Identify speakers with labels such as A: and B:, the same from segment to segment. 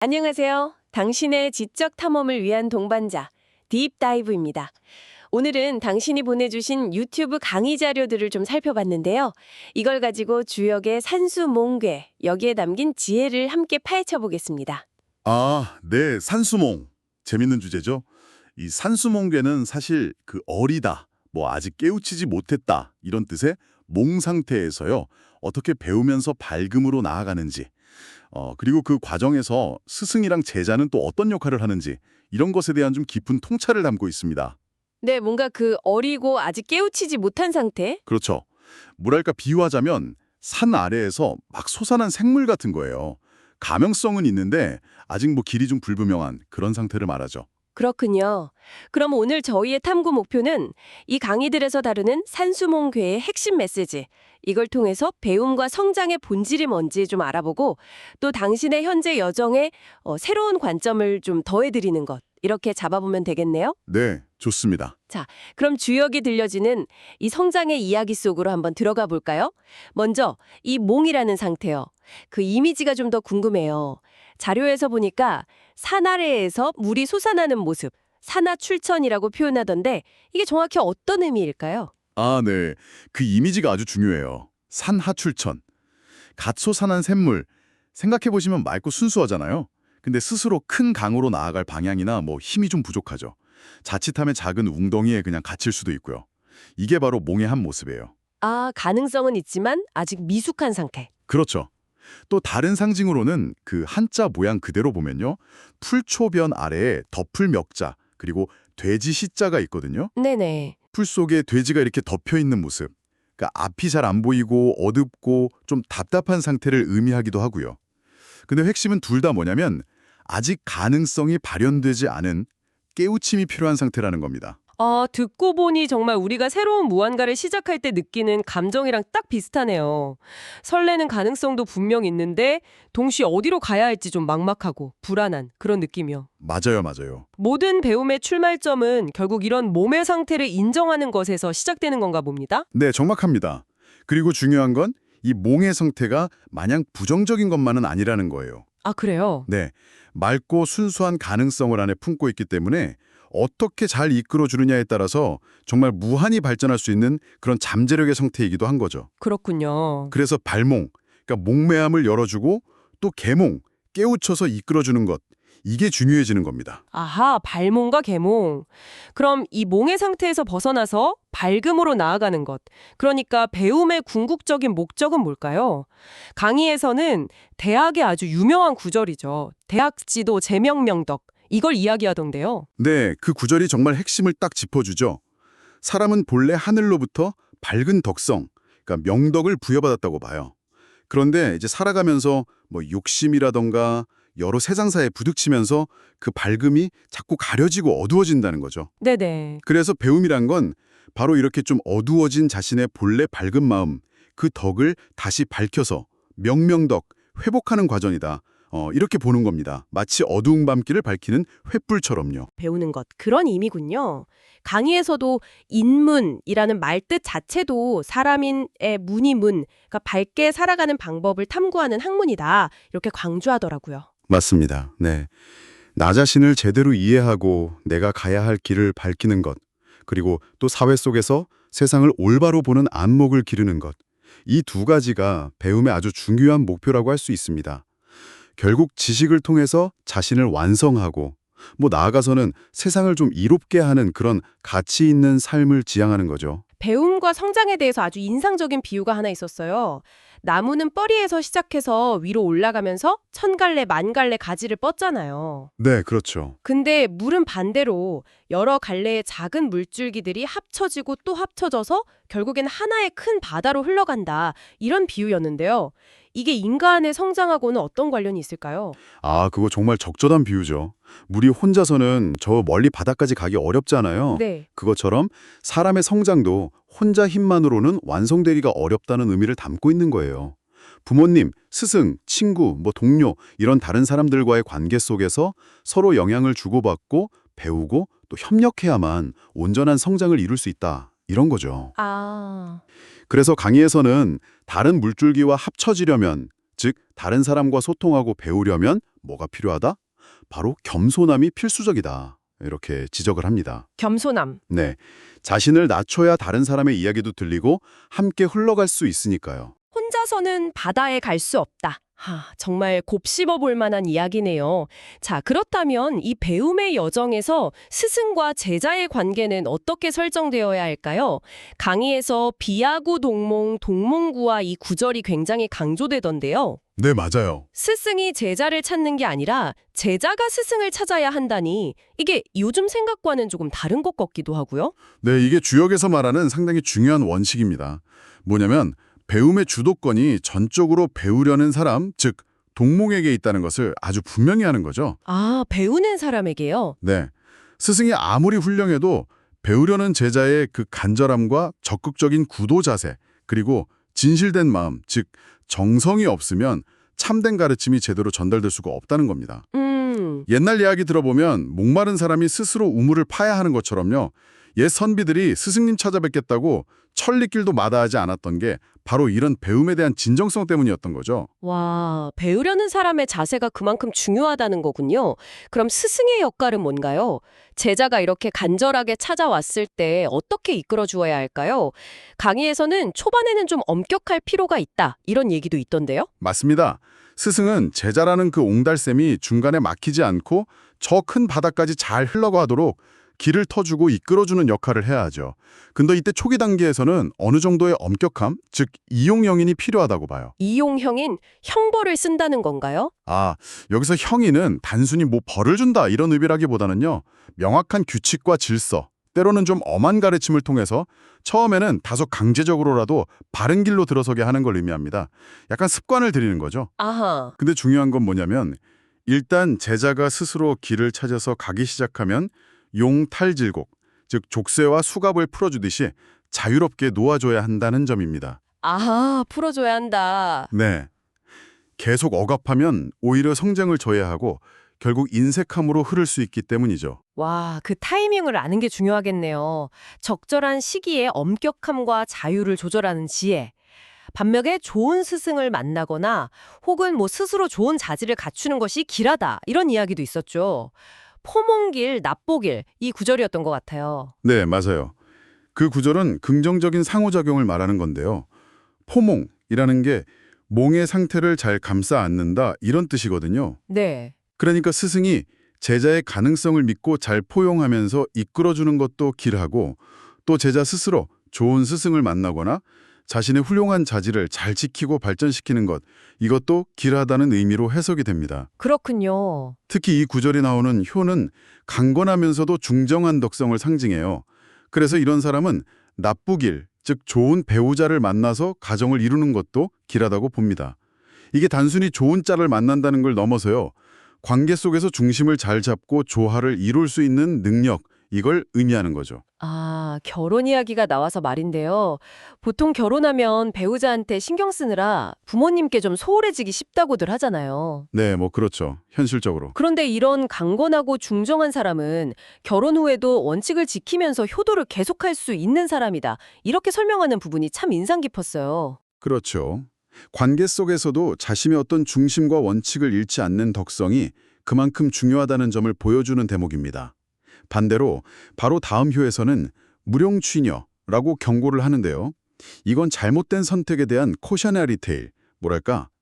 A: 안녕하세요. 당신의 지적 탐험을 위한 동반자, 딥다이브입니다. 오늘은 당신이 보내주신 유튜브 강의 자료들을 좀 살펴봤는데요. 이걸 가지고 주역의 산수몽괴, 여기에 담긴 지혜를 함께 파헤쳐 보겠습니다.
B: 네, 산수몽. 재밌는 주제죠. 이 산수몽괴는 사실 그 어리다, 아직 깨우치지 못했다 이런 뜻의 몽 상태에서요. 어떻게 배우면서 밝음으로 나아가는지, 그리고 그 과정에서 스승이랑 제자는 또 어떤 역할을 하는지 이런 것에 대한 좀 깊은 통찰을 담고 있습니다.
A: 네, 뭔가 그 어리고 아직 깨우치지 못한 상태?
B: 그렇죠. 뭐랄까 비유하자면 산 아래에서 막 솟아난 생물 같은 거예요. 가명성은 있는데 아직 길이 좀 불분명한 그런 상태를 말하죠.
A: 그렇군요. 그럼 오늘 저희의 탐구 목표는 이 강의들에서 다루는 산수몽괴의 핵심 메시지, 이걸 통해서 배움과 성장의 본질이 뭔지 좀 알아보고 또 당신의 현재 여정에 새로운 관점을 좀 더해드리는 것, 이렇게 잡아보면 되겠네요.
B: 네, 좋습니다.
A: 자, 그럼 주역이 들려지는 이 성장의 이야기 속으로 한번 들어가 볼까요? 먼저 이 몽이라는 상태요. 그 이미지가 좀 더 궁금해요. 자료에서 보니까 산 아래에서 물이 솟아나는 모습, 산하출천이라고 표현하던데 이게 정확히 어떤 의미일까요?
B: 네. 그 이미지가 아주 중요해요. 산하출천. 갓 솟아난 샘물. 생각해보시면 맑고 순수하잖아요. 근데 스스로 큰 강으로 나아갈 방향이나 힘이 좀 부족하죠. 자칫하면 작은 웅덩이에 그냥 갇힐 수도 있고요. 이게 바로 몽의 한 모습이에요.
A: 가능성은 있지만 아직 미숙한 상태.
B: 그렇죠. 또 다른 상징으로는 그 한자 모양 그대로 보면요. 풀초변 아래에 덮을 멱자, 그리고 돼지 시자가 있거든요.
A: 네네.
B: 풀 속에 돼지가 이렇게 덮여 있는 모습. 그러니까 앞이 잘 안 보이고 어둡고 좀 답답한 상태를 의미하기도 하고요. 근데 핵심은 둘 다 뭐냐면 아직 가능성이 발현되지 않은 깨우침이 필요한 상태라는 겁니다.
A: 듣고 보니 정말 우리가 새로운 무언가를 시작할 때 느끼는 감정이랑 딱 비슷하네요. 설레는 가능성도 분명 있는데 동시에 어디로 가야 할지 좀 막막하고 불안한 그런 느낌이요.
B: 맞아요.
A: 모든 배움의 출발점은 결국 이런 몸의 상태를 인정하는 것에서 시작되는 건가 봅니다.
B: 네, 정확합니다. 그리고 중요한 건 이 몽의 상태가 마냥 부정적인 것만은 아니라는 거예요.
A: 그래요?
B: 네, 맑고 순수한 가능성을 안에 품고 있기 때문에 어떻게 잘 이끌어주느냐에 따라서 정말 무한히 발전할 수 있는 그런 잠재력의 상태이기도 한 거죠.
A: 그렇군요.
B: 그래서 발몽, 그러니까 목매함을 열어주고 또 개몽, 깨우쳐서 이끌어주는 것, 이게 중요해지는 겁니다.
A: 아하, 발몽과 개몽. 그럼 이 몽의 상태에서 벗어나서 밝음으로 나아가는 것. 그러니까 배움의 궁극적인 목적은 뭘까요? 강의에서는 대학의 아주 유명한 구절이죠. 대학 지도 제명명덕. 이걸 이야기하던데요.
B: 네, 그 구절이 정말 핵심을 딱 짚어주죠. 사람은 본래 하늘로부터 밝은 덕성, 그러니까 명덕을 부여받았다고 봐요. 그런데 이제 살아가면서 욕심이라던가 여러 세상사에 부딪히면서 그 밝음이 자꾸 가려지고 어두워진다는 거죠.
A: 네네.
B: 그래서 배움이란 건 바로 이렇게 좀 어두워진 자신의 본래 밝은 마음, 그 덕을 다시 밝혀서 명명덕, 회복하는 과정이다. 이렇게 보는 겁니다. 마치 어두운 밤길을 밝히는 횃불처럼요.
A: 배우는 것. 그런 의미군요. 강의에서도 인문이라는 말뜻 자체도 사람인의 문이 문, 그러니까 밝게 살아가는 방법을 탐구하는 학문이다. 이렇게 강조하더라고요.
B: 맞습니다. 네. 나 자신을 제대로 이해하고 내가 가야 할 길을 밝히는 것, 그리고 또 사회 속에서 세상을 올바로 보는 안목을 기르는 것. 이 두 가지가 배움의 아주 중요한 목표라고 할 수 있습니다. 결국 지식을 통해서 자신을 완성하고 나아가서는 세상을 좀 이롭게 하는 그런 가치 있는 삶을 지향하는 거죠.
A: 배움과 성장에 대해서 아주 인상적인 비유가 하나 있었어요. 나무는 뿌리에서 시작해서 위로 올라가면서 천 갈래, 만 갈래 가지를 뻗잖아요.
B: 네, 그렇죠.
A: 근데 물은 반대로 여러 갈래의 작은 물줄기들이 합쳐지고 또 합쳐져서 결국엔 하나의 큰 바다로 흘러간다. 이런 비유였는데요. 이게 인간의 성장하고는 어떤 관련이 있을까요?
B: 그거 정말 적절한 비유죠. 물이 혼자서는 저 멀리 바다까지 가기 어렵잖아요.
A: 네.
B: 그것처럼 사람의 성장도 혼자 힘만으로는 완성되기가 어렵다는 의미를 담고 있는 거예요. 부모님, 스승, 친구, 동료 이런 다른 사람들과의 관계 속에서 서로 영향을 주고받고 배우고 또 협력해야만 온전한 성장을 이룰 수 있다. 이런 거죠. 그래서 강의에서는 다른 물줄기와 합쳐지려면, 즉 다른 사람과 소통하고 배우려면 뭐가 필요하다? 바로 겸손함이 필수적이다. 이렇게 지적을 합니다.
A: 겸손함.
B: 네, 자신을 낮춰야 다른 사람의 이야기도 들리고 함께 흘러갈 수 있으니까요.
A: 혼자서는 바다에 갈 수 없다. 정말 곱씹어 볼 만한 이야기네요. 자, 그렇다면 이 배움의 여정에서 스승과 제자의 관계는 어떻게 설정되어야 할까요? 강의에서 비하구 동몽, 동몽구와 이 구절이 굉장히 강조되던데요.
B: 네, 맞아요.
A: 스승이 제자를 찾는 게 아니라 제자가 스승을 찾아야 한다니 이게 요즘 생각과는 조금 다른 것 같기도 하고요.
B: 네, 이게 주역에서 말하는 상당히 중요한 원칙입니다. 뭐냐면 배움의 주도권이 전적으로 배우려는 사람, 즉 동몽에게 있다는 것을 아주 분명히 하는 거죠.
A: 배우는 사람에게요.
B: 네, 스승이 아무리 훌륭해도 배우려는 제자의 그 간절함과 적극적인 구도 자세, 그리고 진실된 마음, 즉 정성이 없으면 참된 가르침이 제대로 전달될 수가 없다는 겁니다. 옛날 이야기 들어보면 목마른 사람이 스스로 우물을 파야 하는 것처럼요. 옛 선비들이 스승님 찾아뵙겠다고 천리길도 마다하지 않았던 게 바로 이런 배움에 대한 진정성 때문이었던 거죠.
A: 와, 배우려는 사람의 자세가 그만큼 중요하다는 거군요. 그럼 스승의 역할은 뭔가요? 제자가 이렇게 간절하게 찾아왔을 때 어떻게 이끌어 주어야 할까요? 강의에서는 초반에는 좀 엄격할 필요가 있다, 이런 얘기도 있던데요.
B: 맞습니다. 스승은 제자라는 그 옹달샘이 중간에 막히지 않고 저 큰 바다까지 잘 흘러가도록 길을 터주고 이끌어주는 역할을 해야 하죠. 근데 이때 초기 단계에서는 어느 정도의 엄격함, 즉 이용형인이 필요하다고 봐요.
A: 이용형인 형벌을 쓴다는 건가요?
B: 여기서 형인은 단순히 뭐 벌을 준다 이런 의미라기보다는요. 명확한 규칙과 질서, 때로는 좀 엄한 가르침을 통해서 처음에는 다소 강제적으로라도 바른 길로 들어서게 하는 걸 의미합니다. 약간 습관을 들이는 거죠.
A: 아하.
B: 근데 중요한 건 뭐냐면 일단 제자가 스스로 길을 찾아서 가기 시작하면 용탈질곡, 즉 족쇄와 수갑을 풀어주듯이 자유롭게 놓아줘야 한다는 점입니다.
A: 풀어줘야 한다.
B: 네, 계속 억압하면 오히려 성장을 저해하고 결국 인색함으로 흐를 수 있기 때문이죠.
A: 와, 그 타이밍을 아는 게 중요하겠네요. 적절한 시기에 엄격함과 자유를 조절하는 지혜. 반면에 좋은 스승을 만나거나 혹은 스스로 좋은 자질을 갖추는 것이 길하다, 이런 이야기도 있었죠. 포몽길, 납보길, 이 구절이었던 것 같아요.
B: 네, 맞아요. 그 구절은 긍정적인 상호작용을 말하는 건데요. 포몽이라는 게 몽의 상태를 잘 감싸 안는다 이런 뜻이거든요.
A: 네.
B: 그러니까 스승이 제자의 가능성을 믿고 잘 포용하면서 이끌어주는 것도 길하고 또 제자 스스로 좋은 스승을 만나거나 자신의 훌륭한 자질을 잘 지키고 발전시키는 것, 이것도 길하다는 의미로 해석이 됩니다.
A: 그렇군요.
B: 특히 이 구절이 나오는 효는 강건하면서도 중정한 덕성을 상징해요. 그래서 이런 사람은 납부길, 즉 좋은 배우자를 만나서 가정을 이루는 것도 길하다고 봅니다. 이게 단순히 좋은 짝을 만난다는 걸 넘어서요. 관계 속에서 중심을 잘 잡고 조화를 이룰 수 있는 능력, 이걸 의미하는 거죠.
A: 결혼 이야기가 나와서 말인데요. 보통 결혼하면 배우자한테 신경 쓰느라 부모님께 좀 소홀해지기 쉽다고들 하잖아요.
B: 네, 그렇죠. 현실적으로.
A: 그런데 이런 강건하고 중정한 사람은 결혼 후에도 원칙을 지키면서 효도를 계속할 수 있는 사람이다, 이렇게 설명하는 부분이 참 인상 깊었어요.
B: 그렇죠. 관계 속에서도 자신의 어떤 중심과 원칙을 잃지 않는 덕성이 그만큼 중요하다는 점을 보여주는 대목입니다. 반대로 바로 다음 효에서는 무룡취녀라고 경고를 하는데요. 이건 잘못된 선택에 대한 코샤네리 테일,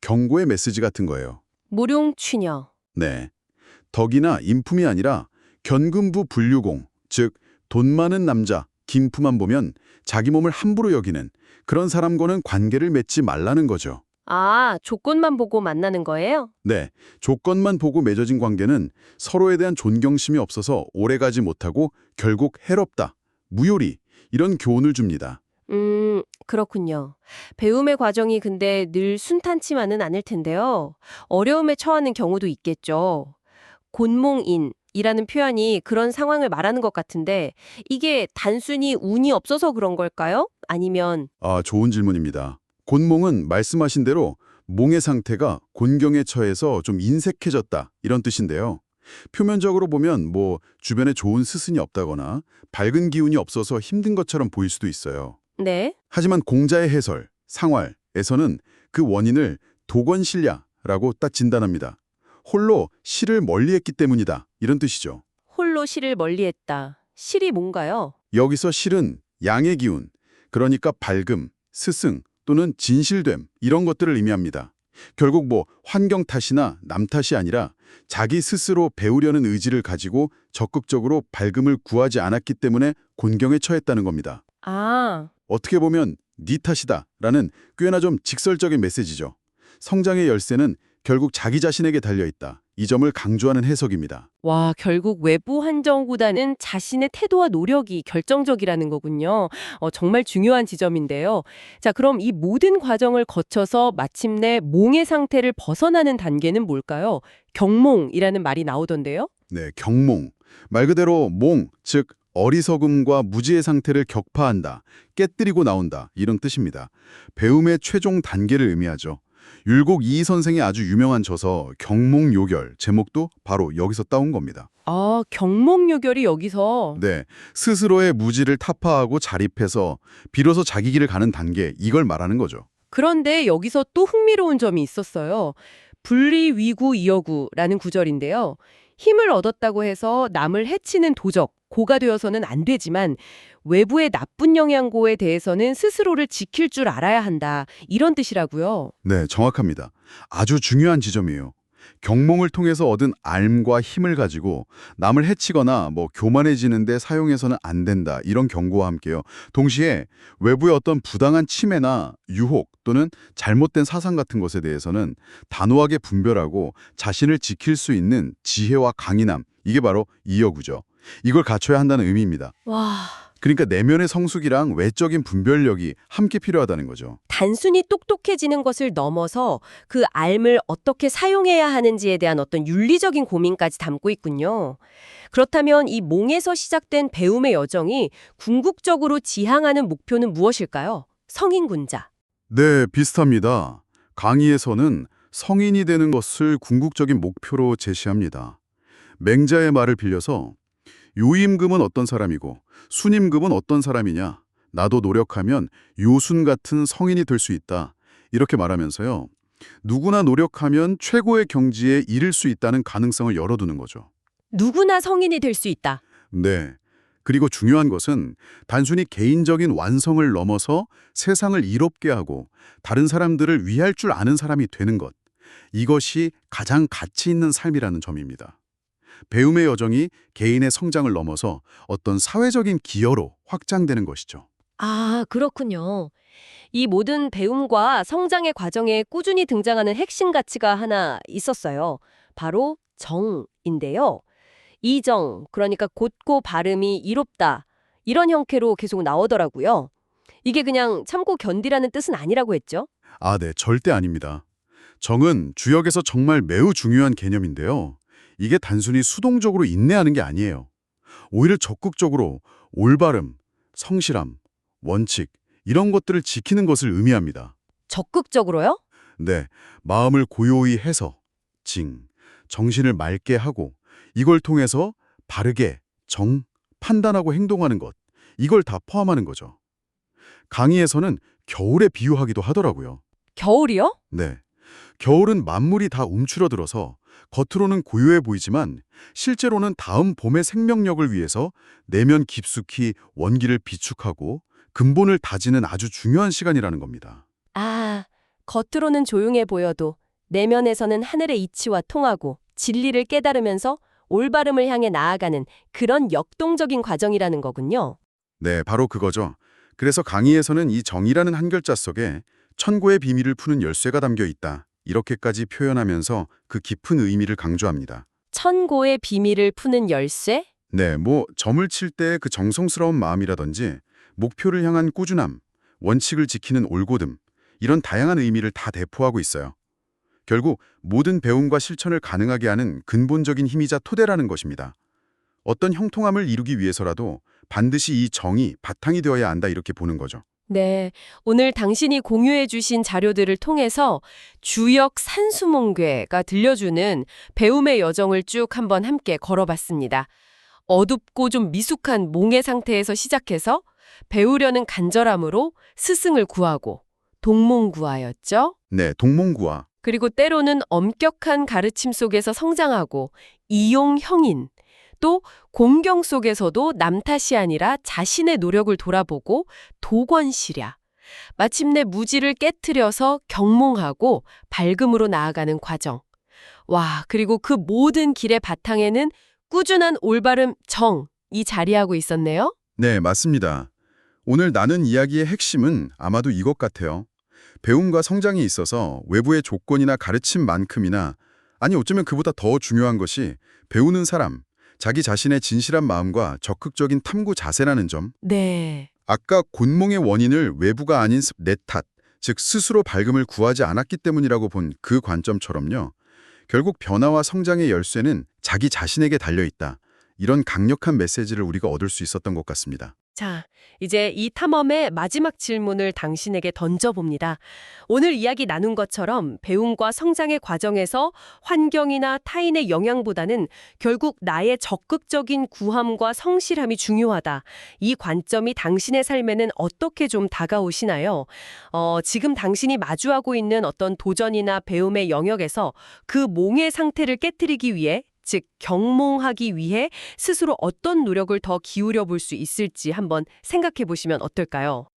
B: 경고의 메시지 같은 거예요.
A: 무룡취녀.
B: 네, 덕이나 인품이 아니라 견금부 불유공, 즉 돈 많은 남자, 김품만 보면 자기 몸을 함부로 여기는 그런 사람과는 관계를 맺지 말라는 거죠.
A: 조건만 보고 만나는 거예요?
B: 네, 조건만 보고 맺어진 관계는 서로에 대한 존경심이 없어서 오래가지 못하고 결국 해롭다, 무효리, 이런 교훈을 줍니다.
A: 그렇군요. 배움의 과정이 근데 늘 순탄치만은 않을 텐데요. 어려움에 처하는 경우도 있겠죠. 곤몽인이라는 표현이 그런 상황을 말하는 것 같은데 이게 단순히 운이 없어서 그런 걸까요? 아니면
B: 좋은 질문입니다. 곤몽은 말씀하신 대로 몽의 상태가 곤경에 처해서 좀 인색해졌다 이런 뜻인데요. 표면적으로 보면 주변에 좋은 스승이 없다거나 밝은 기운이 없어서 힘든 것처럼 보일 수도 있어요.
A: 네.
B: 하지만 공자의 해설, 상활에서는 그 원인을 도건실야라고 딱 진단합니다. 홀로 실을 멀리했기 때문이다. 이런 뜻이죠.
A: 홀로 실을 멀리했다. 실이 뭔가요?
B: 여기서 실은 양의 기운, 그러니까 밝음, 스승 또는 진실됨 이런 것들을 의미합니다. 결국 환경 탓이나 남 탓이 아니라 자기 스스로 배우려는 의지를 가지고 적극적으로 밝음을 구하지 않았기 때문에 곤경에 처했다는 겁니다.
A: 아,
B: 어떻게 보면 네 탓이다라는 꽤나 좀 직설적인 메시지죠. 성장의 열쇠는 결국 자기 자신에게 달려있다. 이 점을 강조하는 해석입니다.
A: 와, 결국 외부 환경보다는 자신의 태도와 노력이 결정적이라는 거군요. 정말 중요한 지점인데요. 자, 그럼 이 모든 과정을 거쳐서 마침내 몽의 상태를 벗어나는 단계는 뭘까요? 경몽이라는 말이 나오던데요.
B: 네, 경몽. 말 그대로 몽, 즉 어리석음과 무지의 상태를 격파한다, 깨뜨리고 나온다 이런 뜻입니다. 배움의 최종 단계를 의미하죠. 율곡 이희 선생의 아주 유명한 저서 경몽요결 제목도 바로 여기서 따온 겁니다.
A: 아, 경몽요결이 여기서.
B: 네, 스스로의 무지를 타파하고 자립해서 비로소 자기 길을 가는 단계, 이걸 말하는 거죠.
A: 그런데 여기서 또 흥미로운 점이 있었어요. 분리위구이여구라는 구절인데요. 힘을 얻었다고 해서 남을 해치는 도적, 고가 되어서는 안 되지만 외부의 나쁜 영향고에 대해서는 스스로를 지킬 줄 알아야 한다. 이런 뜻이라고요.
B: 네, 정확합니다. 아주 중요한 지점이에요. 경몽을 통해서 얻은 알과 힘을 가지고 남을 해치거나 교만해지는 데 사용해서는 안 된다. 이런 경고와 함께요. 동시에 외부의 어떤 부당한 침해나 유혹 또는 잘못된 사상 같은 것에 대해서는 단호하게 분별하고 자신을 지킬 수 있는 지혜와 강인함. 이게 바로 이여구죠. 이걸 갖춰야 한다는 의미입니다.
A: 와,
B: 그러니까 내면의 성숙이랑 외적인 분별력이 함께 필요하다는 거죠.
A: 단순히 똑똑해지는 것을 넘어서 그 알을 어떻게 사용해야 하는지에 대한 어떤 윤리적인 고민까지 담고 있군요. 그렇다면 이 몽에서 시작된 배움의 여정이 궁극적으로 지향하는 목표는 무엇일까요? 성인군자.
B: 네, 비슷합니다. 강의에서는 성인이 되는 것을 궁극적인 목표로 제시합니다. 맹자의 말을 빌려서 요임금은 어떤 사람이고 순임금은 어떤 사람이냐, 나도 노력하면 요순 같은 성인이 될 수 있다. 이렇게 말하면서요. 누구나 노력하면 최고의 경지에 이를 수 있다는 가능성을 열어두는 거죠.
A: 누구나 성인이 될 수 있다.
B: 네. 그리고 중요한 것은 단순히 개인적인 완성을 넘어서 세상을 이롭게 하고 다른 사람들을 위할 줄 아는 사람이 되는 것. 이것이 가장 가치 있는 삶이라는 점입니다. 배움의 여정이 개인의 성장을 넘어서 어떤 사회적인 기여로 확장되는 것이죠.
A: 아, 그렇군요. 이 모든 배움과 성장의 과정에 꾸준히 등장하는 핵심 가치가 하나 있었어요. 바로 정인데요. 이정, 그러니까 곧고 발음이 이롭다. 이런 형태로 계속 나오더라고요. 이게 그냥 참고 견디라는 뜻은 아니라고 했죠?
B: 아, 네, 절대 아닙니다. 정은 주역에서 정말 매우 중요한 개념인데요. 이게 단순히 수동적으로 인내하는 게 아니에요. 오히려 적극적으로 올바름, 성실함, 원칙 이런 것들을 지키는 것을 의미합니다.
A: 적극적으로요?
B: 네, 마음을 고요히 해서 정신을 맑게 하고 이걸 통해서 바르게 판단하고 행동하는 것, 이걸 다 포함하는 거죠. 강의에서는 겨울에 비유하기도 하더라고요.
A: 겨울이요?
B: 네, 겨울은 만물이 다 움츠러들어서 겉으로는 고요해 보이지만 실제로는 다음 봄의 생명력을 위해서 내면 깊숙이 원기를 비축하고 근본을 다지는 아주 중요한 시간이라는 겁니다.
A: 아, 겉으로는 조용해 보여도 내면에서는 하늘의 이치와 통하고 진리를 깨달으면서 올바름을 향해 나아가는 그런 역동적인 과정이라는 거군요.
B: 네, 바로 그거죠. 그래서 강의에서는 이 정이라는 한 글자 속에 천고의 비밀을 푸는 열쇠가 담겨 있다. 이렇게까지 표현하면서 그 깊은 의미를 강조합니다.
A: 천고의 비밀을 푸는 열쇠?
B: 네, 점을 칠 때 그 정성스러운 마음이라든지 목표를 향한 꾸준함, 원칙을 지키는 올곧음, 이런 다양한 의미를 다 대포하고 있어요. 결국 모든 배움과 실천을 가능하게 하는 근본적인 힘이자 토대라는 것입니다. 어떤 형통함을 이루기 위해서라도 반드시 이 정이 바탕이 되어야 한다 이렇게 보는 거죠.
A: 네, 오늘 당신이 공유해 주신 자료들을 통해서 주역 산수몽괴가 들려주는 배움의 여정을 쭉 한번 함께 걸어봤습니다. 어둡고 좀 미숙한 몽의 상태에서 시작해서 배우려는 간절함으로 스승을 구하고 동몽구하였죠.
B: 네, 동몽구화.
A: 그리고 때로는 엄격한 가르침 속에서 성장하고 이용형인, 또 공경 속에서도 남 탓이 아니라 자신의 노력을 돌아보고 도권시랴. 마침내 무지를 깨트려서 경몽하고 밝음으로 나아가는 과정. 와, 그리고 그 모든 길의 바탕에는 꾸준한 올바름 정이 자리하고 있었네요.
B: 네, 맞습니다. 오늘 나눈 이야기의 핵심은 아마도 이것 같아요. 배움과 성장에 있어서 외부의 조건이나 가르침만큼이나, 아니 어쩌면 그보다 더 중요한 것이 배우는 사람, 자기 자신의 진실한 마음과 적극적인 탐구 자세라는 점.
A: 네.
B: 아까 곤몽의 원인을 외부가 아닌 내 탓, 즉 스스로 밝음을 구하지 않았기 때문이라고 본 그 관점처럼요. 결국 변화와 성장의 열쇠는 자기 자신에게 달려있다. 이런 강력한 메시지를 우리가 얻을 수 있었던 것 같습니다.
A: 자, 이제 이 탐험의 마지막 질문을 당신에게 던져봅니다. 오늘 이야기 나눈 것처럼 배움과 성장의 과정에서 환경이나 타인의 영향보다는 결국 나의 적극적인 구함과 성실함이 중요하다. 이 관점이 당신의 삶에는 어떻게 좀 다가오시나요? 지금 당신이 마주하고 있는 어떤 도전이나 배움의 영역에서 그 몽의 상태를 깨트리기 위해, 즉 경몽하기 위해 스스로 어떤 노력을 더 기울여 볼 수 있을지 한번 생각해 보시면 어떨까요?